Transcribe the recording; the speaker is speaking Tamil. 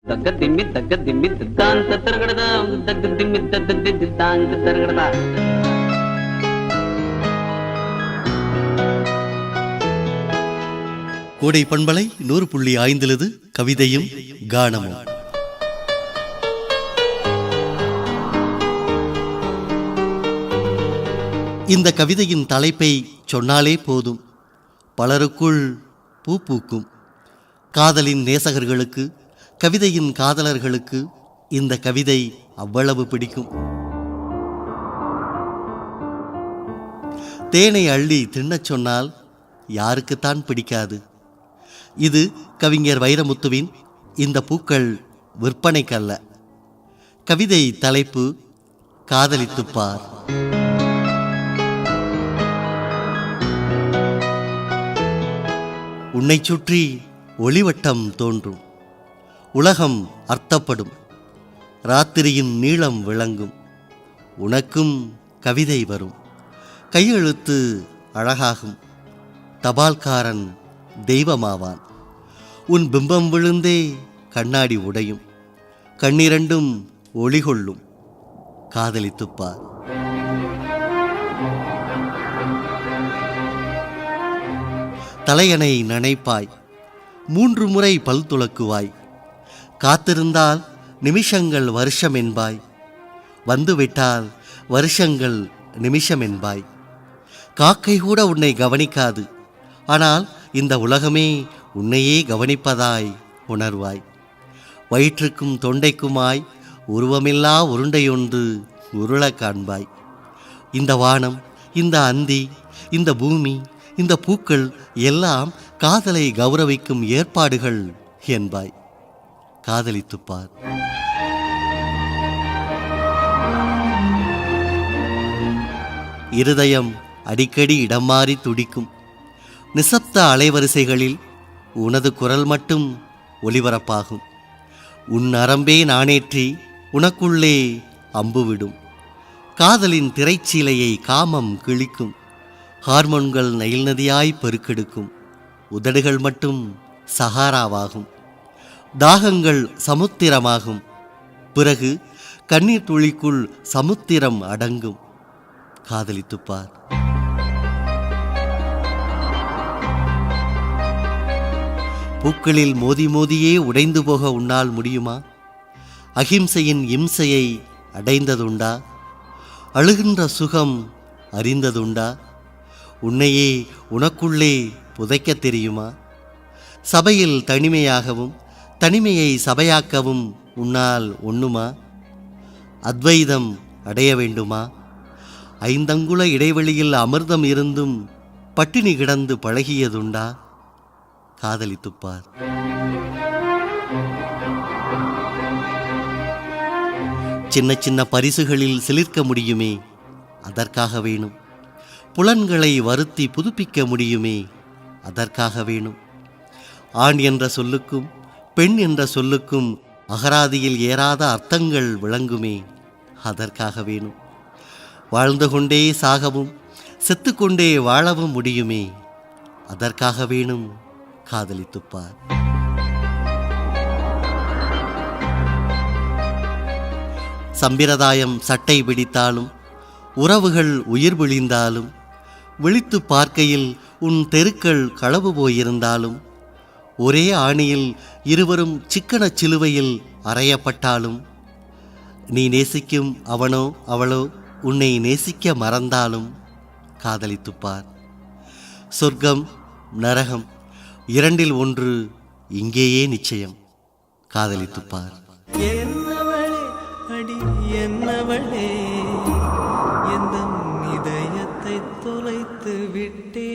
தக்க திம்மி தக்க திம்மி தித்தாங்க தரகடதா தக்க திம்மி தக்க தித்தாங்க தரகடதா. கோடை பண்பலை 100.5 கவிதையும் கானமும். இந்த கவிதையின் தலைப்பை சொன்னாலே போதும், பலருக்குள் பூ பூக்கும். காதலின் நேசகர்களுக்கு, கவிதையின் காதலர்களுக்கு இந்த கவிதை அவ்வளவு பிடிக்கும். தேனை அள்ளி தின்னச் சொன்னால் யாருக்குத்தான் பிடிக்காது? இது கவிஞர் வைரமுத்துவின் இந்த பூக்கள் விற்பனைக்கல்ல. கவிதை தலைப்பு காதலித்துப் பார். உன்னை சுற்றி ஒளிவட்டம் தோன்றும், உலகம் அர்த்தப்படும், ராத்திரியின் நீளம் விளங்கும், உனக்கும் கவிதை வரும், கையெழுத்து அழகாகும், தபால்காரன் தெய்வமாவான், உன் பிம்பம் விழுந்தே கண்ணாடி உடையும், கண்ணிரண்டும் ஒளிகொள்ளும், காதலித்துப்பார். தலையணை நனைப்பாய், 3 முறை பல் துலக்குவாய், காத்திருந்தால் நிமிஷங்கள் வருஷம் என்பாய், வந்துவிட்டால் வருஷங்கள் நிமிஷம் என்பாய். காக்கை கூட உன்னை கவனிக்காது, ஆனால் இந்த உலகமே உன்னையே கவனிப்பதாய் உணர்வாய். வயிற்றுக்கும் தொண்டைக்குமாய் உருவமில்லா உருண்டையொன்று உருள காண்பாய். இந்த வானம், இந்த அந்தி, இந்த பூமி, இந்த பூக்கள் எல்லாம் காதலை கௌரவிக்கும் ஏற்பாடுகள் என்பாய். காதலித்துப்பார். இருதயம் அடிக்கடி இடம் மாறி துடிக்கும். நிசப்த அலைவரிசைகளில் உனது குரல் மட்டும் ஒலிபரப்பாகும். உன் நரம்பே நாணேற்றி உனக்குள்ளே அம்புவிடும். காதலின் திரைச்சீலையை காமம் கிழிக்கும். ஹார்மோன்கள் நைல் நதியாய் பெருக்கெடுக்கும். உதடுகள் மட்டும் சஹாராவாகும். தாகங்கள் சமுத்திரமாகும். பிறகு கண்ணீர் துளிக்குள் சமுத்திரம் அடங்கும். காதலித்துப்பார். பூக்களில் மோதி மோதியே உடைந்து போக உன்னால் முடியுமா? அகிம்சையின் இம்சையை அடைந்ததுண்டா? அழுகின்ற சுகம் அறிந்ததுண்டா? உன்னையே உனக்குள்ளே புதைக்க தெரியுமா? சபையில் தனிமையாகவும் தனிமையை சபையாக்கவும் உன்னால் ஒண்ணுமா? அத்வைதம் அடைய வேண்டுமா? 5 அங்குல இடைவெளியில் அமிர்தம் இருந்தும் பட்டினி கிடந்து பழகியதுண்டா? காதலித்துப்பார். சின்ன சின்ன பரிசுகளில் சிலிர்க்க முடியுமே, அதற்காக வேணும். புலன்களை வருத்தி புதுப்பிக்க முடியுமே, அதற்காக வேணும். ஆண் என்ற சொல்லுக்கும் பெண் என்ற சொல்லுக்கும் அகராதியில் ஏறாத அர்த்தங்கள் விளங்குமே, அதற்காக வேணும். வாழ்ந்து கொண்டே சாகவும் செத்துக்கொண்டே வாழவும் முடியுமே, அதற்காக வேணும். காதலித்துப்பார். சம்பிரதாயம் சட்டை பிடித்தாலும் உறவுகள் உயிர் விழிந்தாலும், விழித்து பார்க்கையில் உன் தெருக்கள் களவு போயிருந்தாலும், ஒரே ஆணியில் இருவரும் சிக்கன சிலுவையில் அறையப்பட்டாலும், நீ நேசிக்கும் அவனோ அவளோ உன்னை நேசிக்க மறந்தாலும் காதலித்துப்பார். சொர்க்கம் நரகம் 2இல் 1 இங்கேயே நிச்சயம். காதலித்துப்பார். என்னவளே அடி என்னவளே, எந்த இதயத்தை தொலைத்து விட்டே.